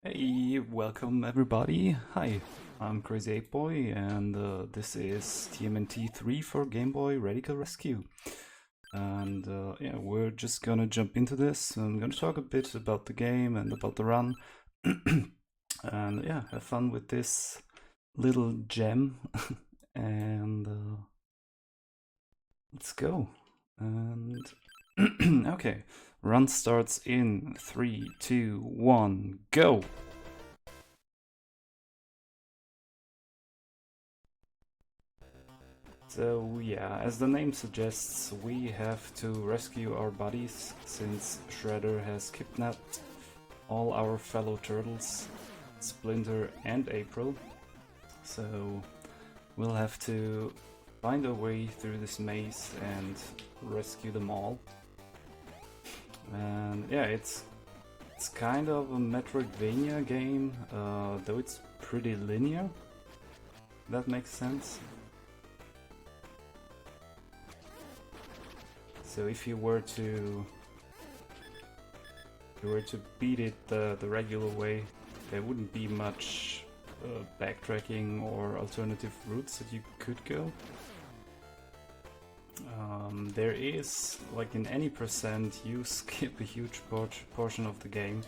Hey, welcome everybody. Hi, I'm CrazyApeBoy and this is TMNT 3 for Game Boy Radical Rescue. And yeah, we're just gonna jump into this. I'm gonna talk a bit about the game and about the run. And yeah, have fun with this little gem. And let's go. And okay, run starts in 3, 2, 1, go! So yeah, as the name suggests, we have to rescue our buddies since Shredder has kidnapped all our fellow turtles, Splinter and April. So we'll have to find our way through this maze and rescue them all. And yeah, it's kind of a Metroidvania game, though it's pretty linear. That makes sense. So if you were to beat it the regular way, there wouldn't be much backtracking or alternative routes that you could go. There is, like in any percent, you skip a huge portion of the game.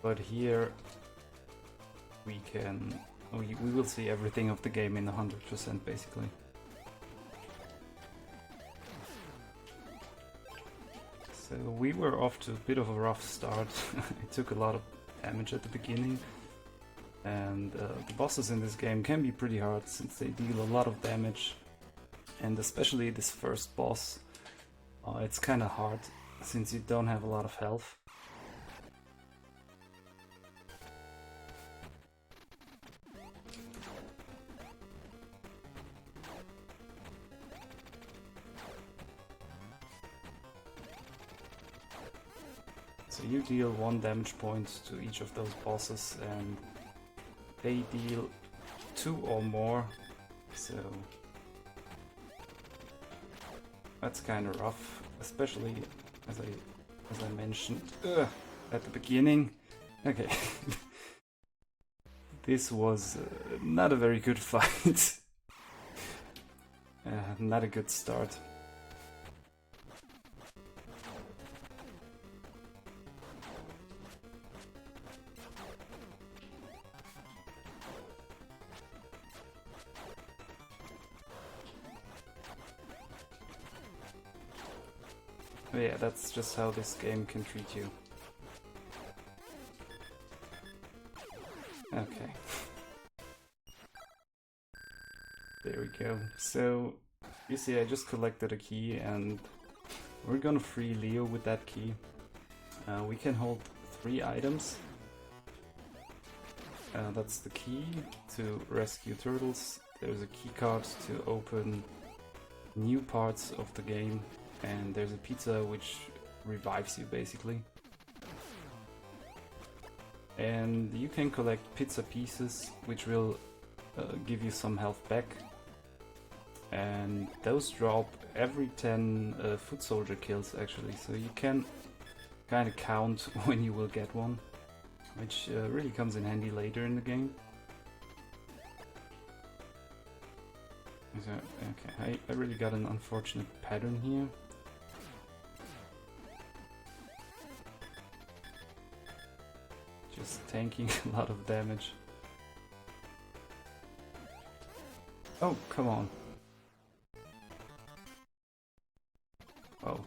But here we will see everything of the game in 100% basically. So we were off to a bit of a rough start. It took a lot of damage at the beginning. And the bosses in this game can be pretty hard since they deal a lot of damage. And especially this first boss, it's kind of hard since you don't have a lot of health. So you deal 1 damage point to each of those bosses and they deal 2 or more, so that's kind of rough, especially as I mentioned at the beginning. Okay, this was not a very good fight. Not a good start. But yeah, that's just how this game can treat you. Okay. There we go. So, you see I just collected a key and we're gonna free Leo with that key. We can hold 3 items. That's the key to rescue turtles. There's a key card to open new parts of the game. And there's a pizza which revives you basically. And you can collect pizza pieces which will give you some health back. And those drop every 10 foot soldier kills actually, so you can kind of count when you will get one, which really comes in handy later in the game. So, okay, I really got an unfortunate pattern here. Just tanking a lot of damage. Oh, come on. Oh.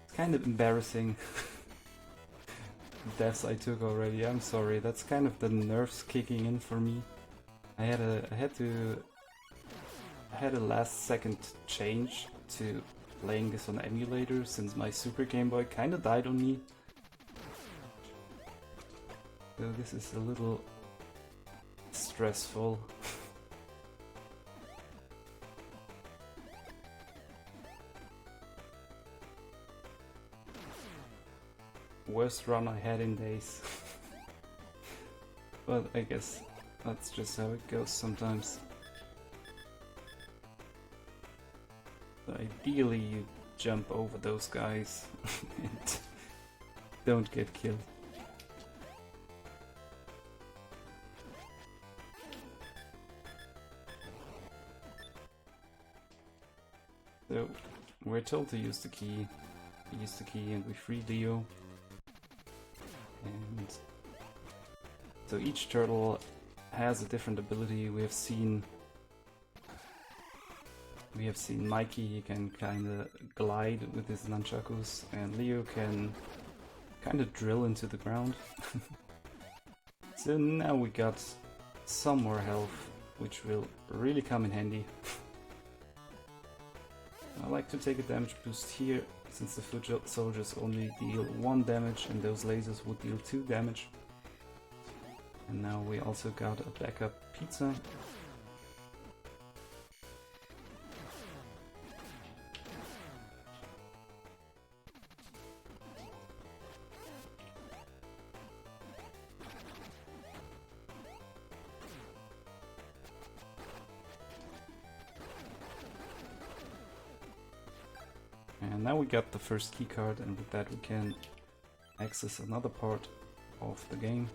It's kind of embarrassing. The deaths I took already, I'm sorry. That's kind of the nerves kicking in for me. I had a last second change to playing this on emulator since my Super Game Boy kinda died on me. So this is a little stressful. Worst run I had in days. But I guess that's just how it goes sometimes. So ideally you jump over those guys and don't get killed. So we're told to use the key. We use the key and we free Leo. And so each turtle has a different ability. We have seen Mikey, he can kinda glide with his nunchakus, and Leo can kinda drill into the ground. So now we got some more health, which will really come in handy. I like to take a damage boost here, since the foot soldiers only deal 1 damage and those lasers would deal 2 damage. And now we also got a backup pizza. And now we got the first keycard, and with that we can access another part of the game.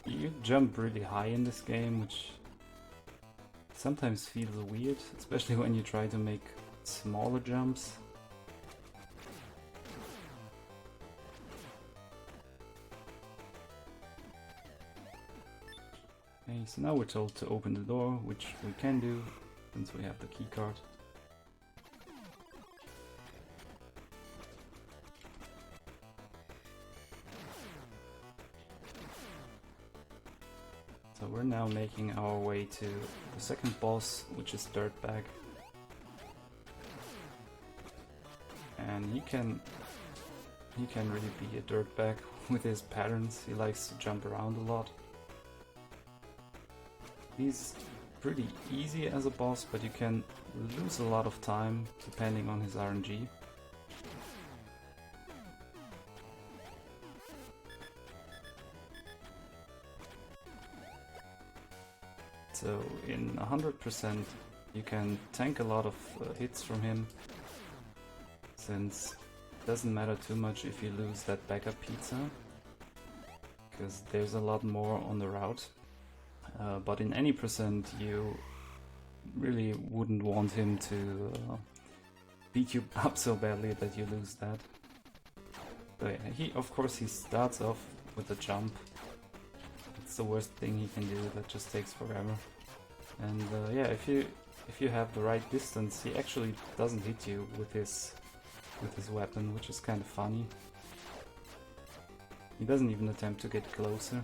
You jump really high in this game, which sometimes feels weird, especially when you try to make smaller jumps. Okay, so now we're told to open the door, which we can do since we have the key card. So we're now making our way to the second boss, which is Dirtbag. And he can really be a dirtbag with his patterns. He likes to jump around a lot. He's pretty easy as a boss, but you can lose a lot of time depending on his RNG. So in 100% you can tank a lot of hits from him, since it doesn't matter too much if you lose that backup pizza, because there's a lot more on the route. But in any percent you really wouldn't want him to beat you up so badly that you lose that. So yeah, of course he starts off with a jump. It's the worst thing he can do, that just takes forever. And yeah, if you have the right distance, he actually doesn't hit you with his weapon, which is kind of funny. He doesn't even attempt to get closer.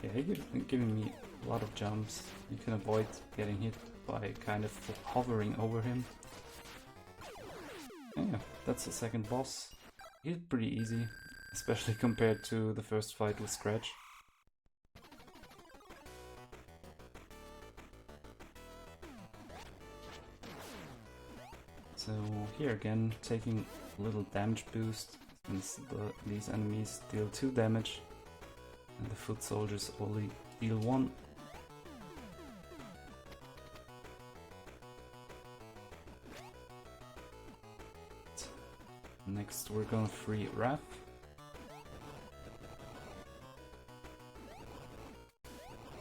Yeah, he's giving me a lot of jumps. You can avoid getting hit by kind of hovering over him. Yeah, that's the second boss. He's pretty easy, especially compared to the first fight with Scratch. So here again, taking a little damage boost, since these enemies deal 2 damage and the foot soldiers only deal 1. Next we're gonna free Raph.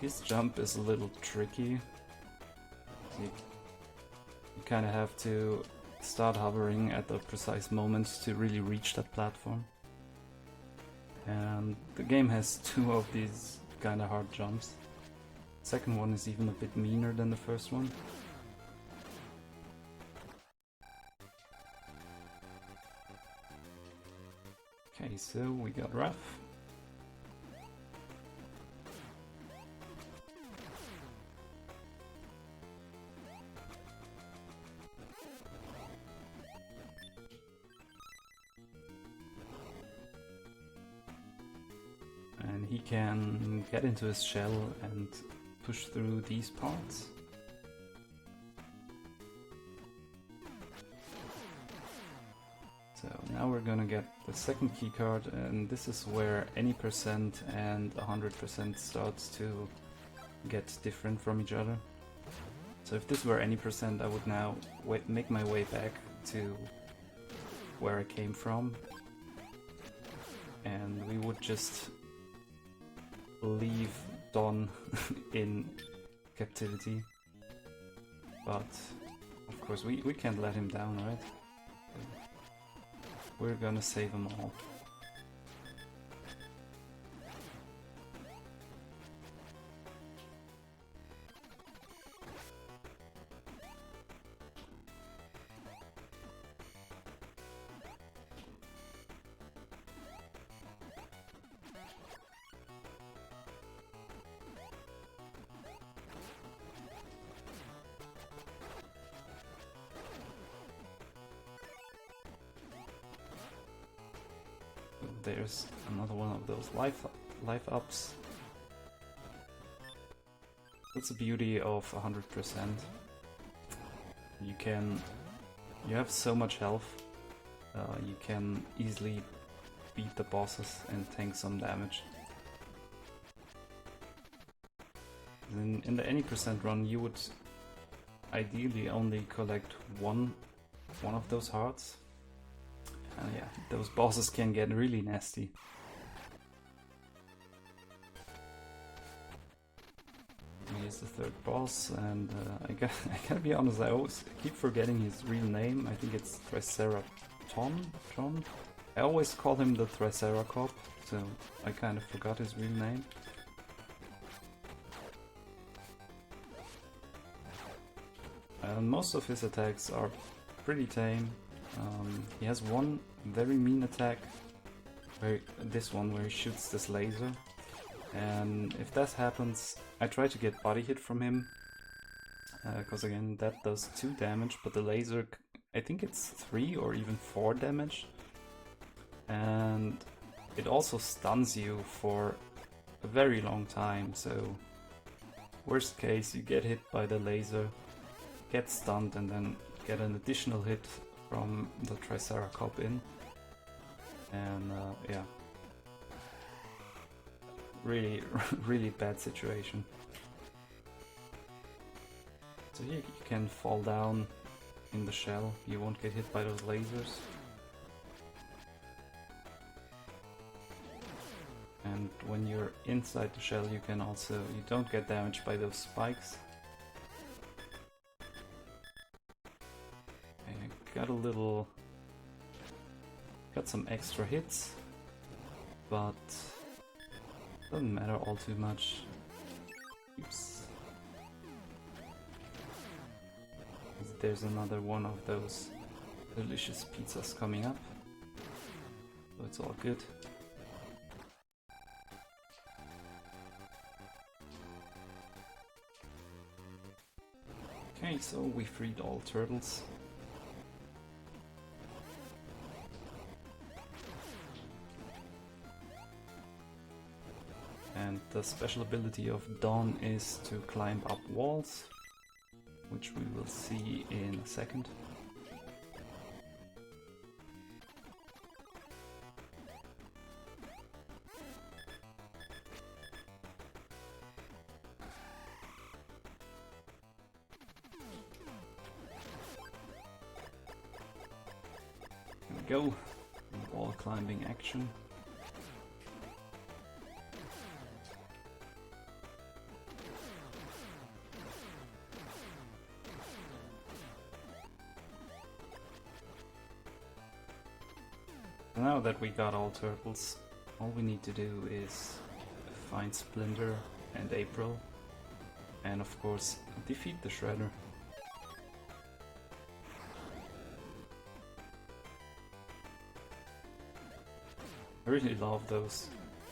His jump is a little tricky. You kind of have to start hovering at the precise moment to really reach that platform. And the game has 2 of these kind of hard jumps. The second one is even a bit meaner than the first one. Okay, so we got Raph. And he can get into his shell and push through these parts. Now we're gonna get the second key card, and this is where any percent and 100% starts to get different from each other. So if this were any percent, I would now make my way back to where I came from, and we would just leave Don in captivity. But of course we can't let him down, right? We're gonna save them all. There's another one of those life ups. That's the beauty of 100%. You have so much health. You can easily beat the bosses and tank some damage. In the any percent run, you would ideally only collect one of those hearts. And yeah, those bosses can get really nasty. Here's the third boss, and I gotta be honest, I always keep forgetting his real name. I think it's Triceratops. I always call him the Triceracop, so I kind of forgot his real name. And most of his attacks are pretty tame. He has one very mean attack, where he shoots this laser, and if that happens, I try to get body hit from him, because again that does 2 damage, but the laser, I think it's 3 or even 4 damage, and it also stuns you for a very long time. So worst case, you get hit by the laser, get stunned, and then get an additional hit from the Triceracop in, and yeah, really really bad situation. So here you can fall down in the shell, you won't get hit by those lasers, and when you're inside the shell you don't get damaged by those spikes. Got some extra hits, but doesn't matter all too much. Oops. There's another one of those delicious pizzas coming up, so it's all good. Okay, so we freed all turtles. And the special ability of Dawn is to climb up walls, which we will see in a second. Here we go, wall climbing action. Now that we got all turtles, all we need to do is find Splinter and April, and of course defeat the Shredder. I really love those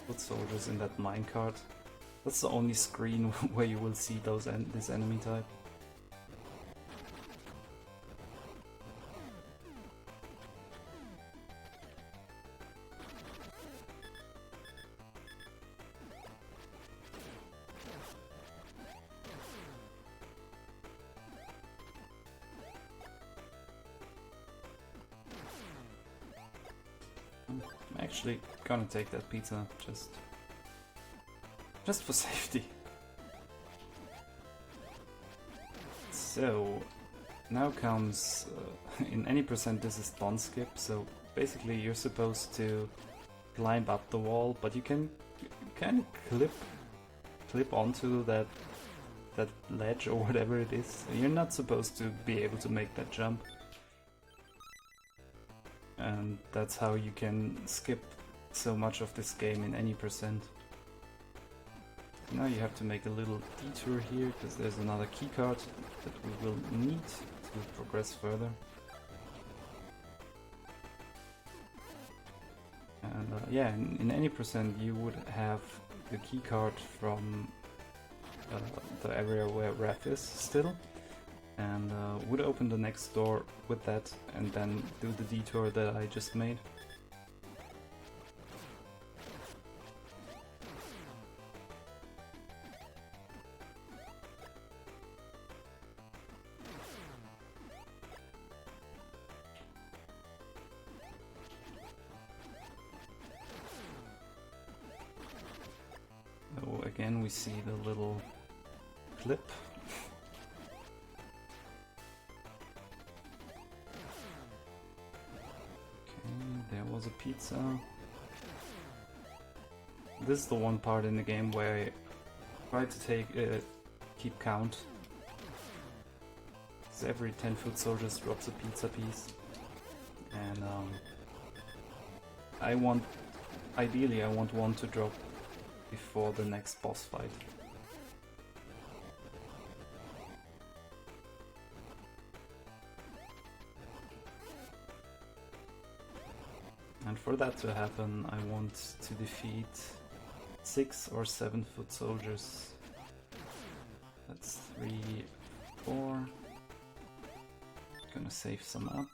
foot soldiers in that minecart. That's the only screen where you will see this enemy type. I'm actually gonna take that pizza, just for safety. So now comes, in any percent this is bond skip, so basically you're supposed to climb up the wall, but you can kind of clip onto that ledge or whatever it is. You're not supposed to be able to make that jump. And that's how you can skip so much of this game in any percent. Now you have to make a little detour here, because there's another keycard that we will need to progress further. And yeah, in any percent you would have the keycard from the area where Wrath is still, and would open the next door with that and then do the detour that I just made. So again we see the little clip. There was a pizza. This is the one part in the game where I try to keep count. So every 10 foot soldier drops a pizza piece. And ideally I want one to drop before the next boss fight. And for that to happen, I want to defeat 6 or 7 foot soldiers. That's 3, 4. Gonna save some up.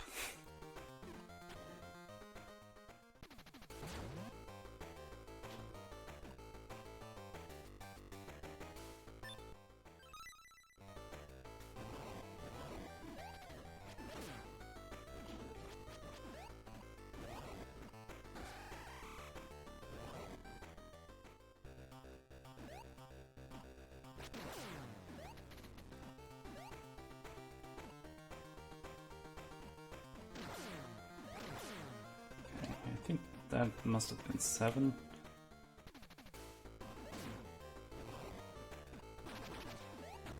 I think that must have been 7.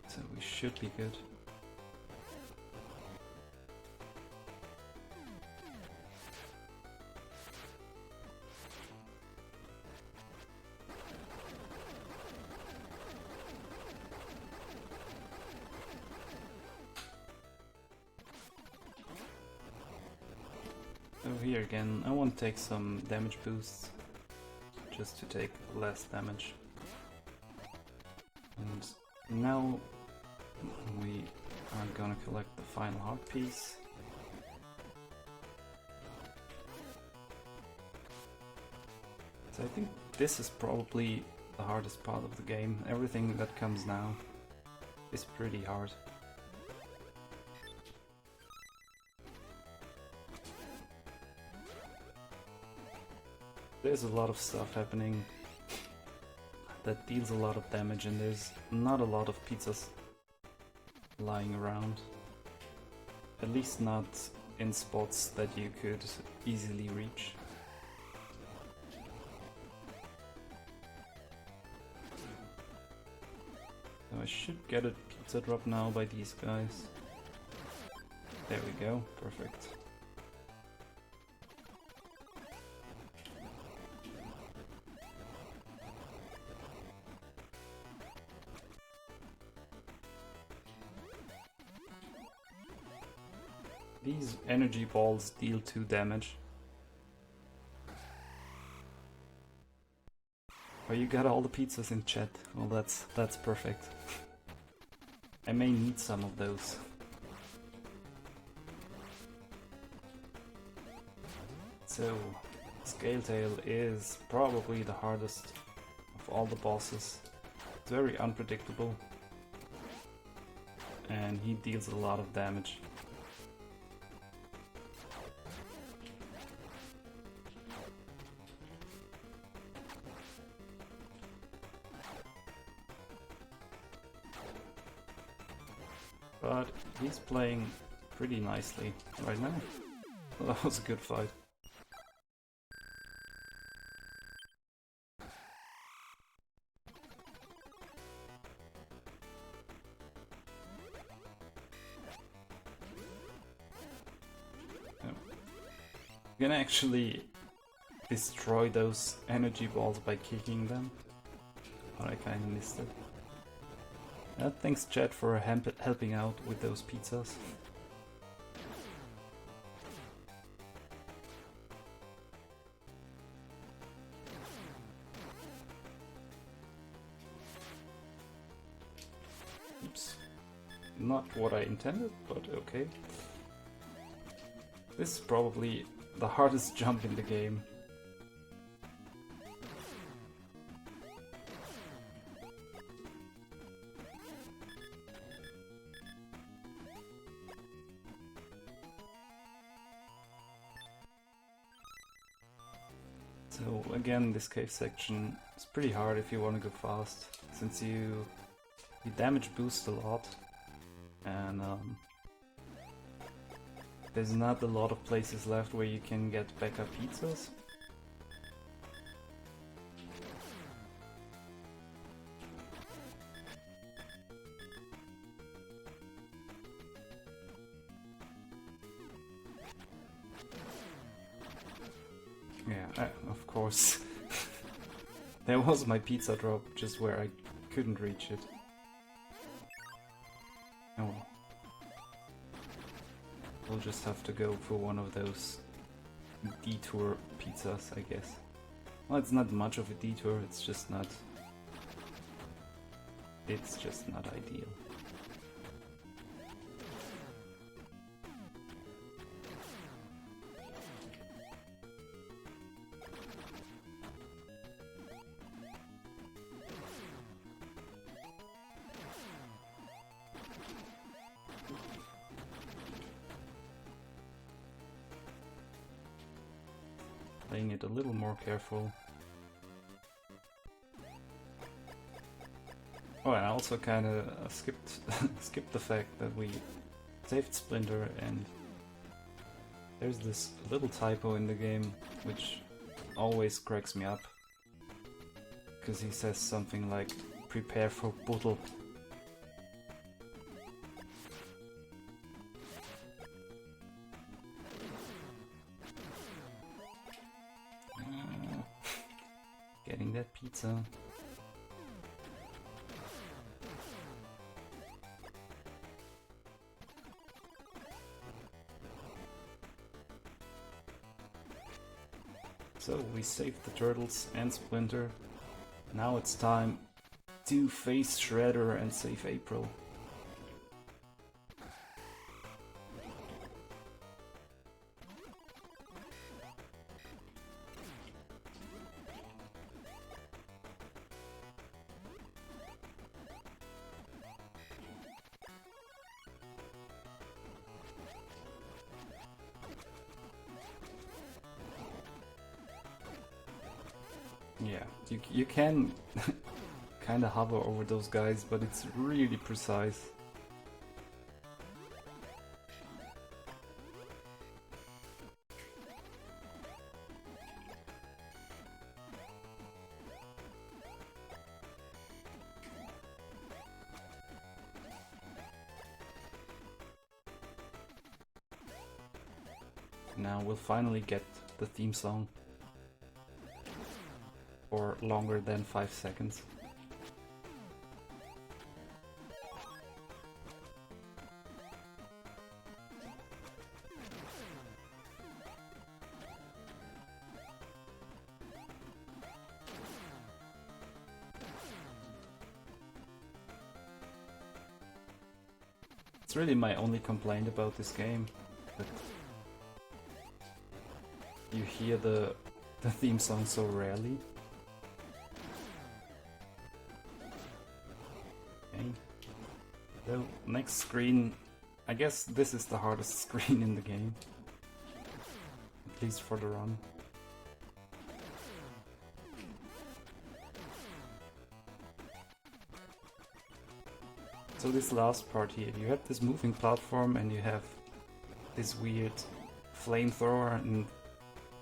So we should be good. So here again, I want to take some damage boosts, just to take less damage. And now we are gonna collect the final heart piece. So I think this is probably the hardest part of the game. Everything that comes now is pretty hard. There's a lot of stuff happening that deals a lot of damage, and there's not a lot of pizzas lying around. At least not in spots that you could easily reach. So I should get a pizza drop now by these guys. There we go, perfect. These energy balls deal 2 damage. Oh, you got all the pizzas in chat. Well, that's perfect. I may need some of those. So, Scaletail is probably the hardest of all the bosses. It's very unpredictable. And he deals a lot of damage. but he's playing pretty nicely right now. Well, that was a good fight. You can actually destroy those energy balls by kicking them, but I kinda missed it. Thanks chat for helping out with those pizzas. Oops. Not what I intended, but okay. This is probably the hardest jump in the game. So again, this cave section is pretty hard if you want to go fast, since you damage boost a lot, and there's not a lot of places left where you can get backup pizzas. Yeah, of course. There was my pizza drop just where I couldn't reach it. Oh well. We'll just have to go for one of those detour pizzas, I guess. Well, it's not much of a detour, it's just not ideal. Playing it a little more careful. Oh, and I also kinda skipped the fact that we saved Splinter, and there's this little typo in the game which always cracks me up, because he says something like "prepare for Buddle." Getting that pizza. So we saved the turtles and Splinter. Now it's time to face Shredder and save April. Yeah, you can kind of hover over those guys, but it's really precise. Now we'll finally get the theme song. For longer than 5 seconds. It's really my only complaint about this game, that you hear the theme song so rarely. So, next screen, I guess this is the hardest screen in the game, at least for the run. So this last part here, you have this moving platform and you have this weird flamethrower, and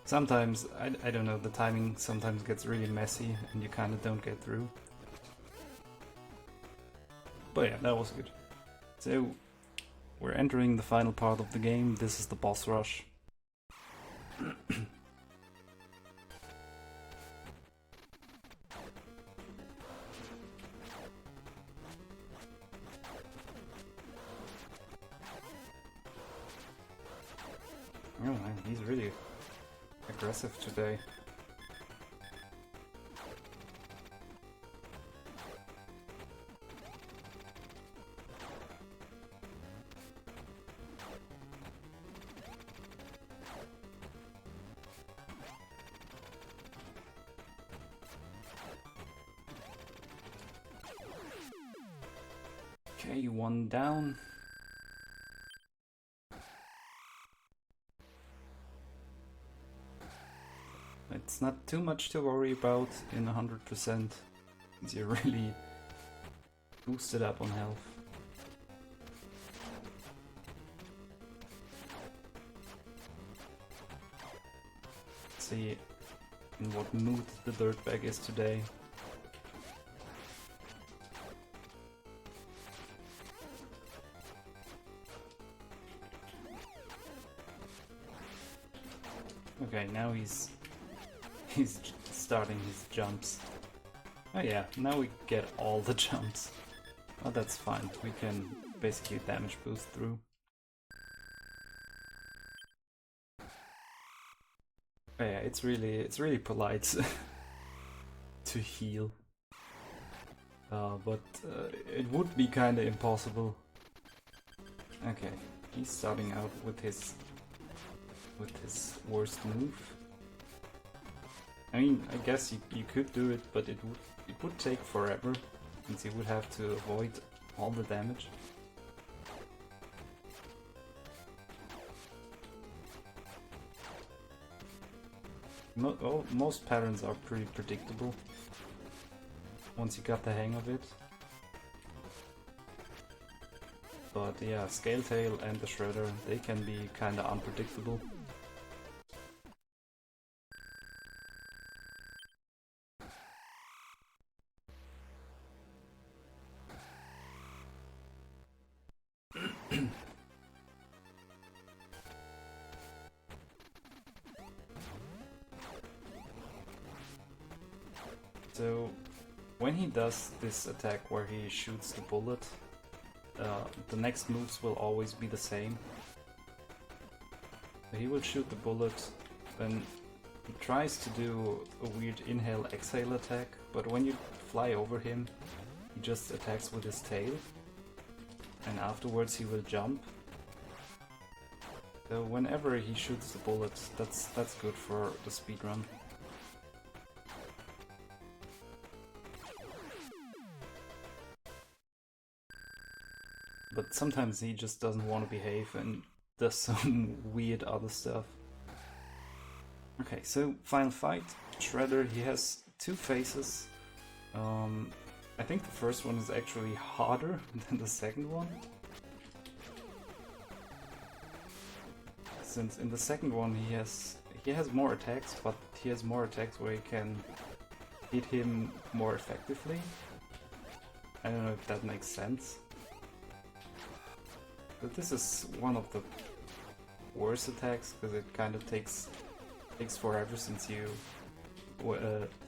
sometimes, I don't know, the timing sometimes gets really messy and you kind of don't get through. But yeah, that was good. So we're entering the final part of the game. This is the boss rush. Oh man, he's really aggressive today. Okay, one down. It's not too much to worry about in 100%. You're really boosted up on health. Let's see in what mood the dirtbag is today. Okay, now he's starting his jumps. Oh yeah, now we get all the jumps. Oh, that's fine. We can basically damage boost through. Oh yeah, it's really polite to heal. But it would be kinda impossible. Okay, he's starting out with his worst move. I mean, I guess you could do it, but it would take forever, since you would have to avoid all the damage. Most patterns are pretty predictable once you got the hang of it. But yeah, Scale Tail and the Shredder, they can be kinda unpredictable. So when he does this attack where he shoots the bullet, the next moves will always be the same. So he will shoot the bullet, then he tries to do a weird inhale-exhale attack, but when you fly over him, he just attacks with his tail, and afterwards he will jump. So whenever he shoots the bullet, that's good for the speedrun. But sometimes he just doesn't want to behave and does some weird other stuff. Okay, so final fight. Shredder, he has two phases. I think the first one is actually harder than the second one. Since in the second one he has more attacks, but he has more attacks where he can hit him more effectively. I don't know if that makes sense. But this is one of the worst attacks because it kind of takes forever since you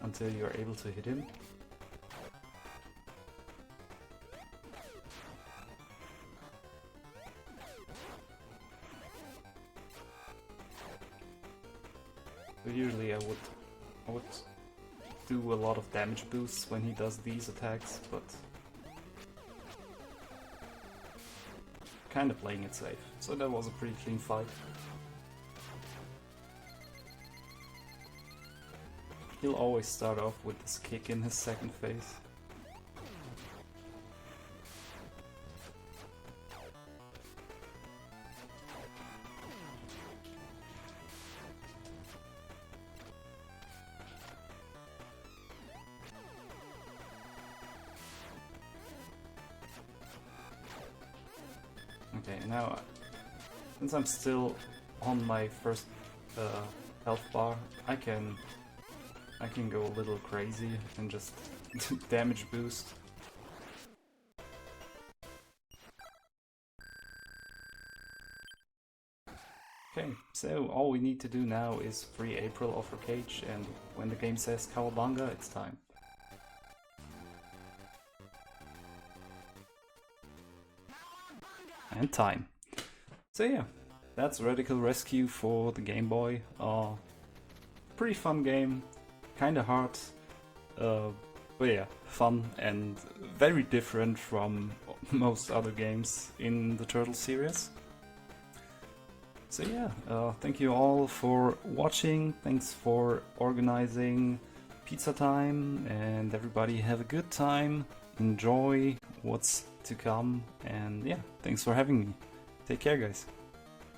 until you are able to hit him. So usually I would do a lot of damage boosts when he does these attacks, but kind of playing it safe. So that was a pretty clean fight. He'll always start off with this kick in his second phase. Okay, now since I'm still on my first health bar, I can go a little crazy and just damage boost. Okay, so all we need to do now is free April off her cage, and when the game says Cowabunga, it's time. And time. So yeah, that's Radical Rescue for the Game Boy. Pretty fun game, kinda hard, but yeah, fun and very different from most other games in the Turtle series. So yeah, thank you all for watching, thanks for organizing pizza time, and everybody have a good time, enjoy what's to come, and yeah, thanks for having me. Take care, guys.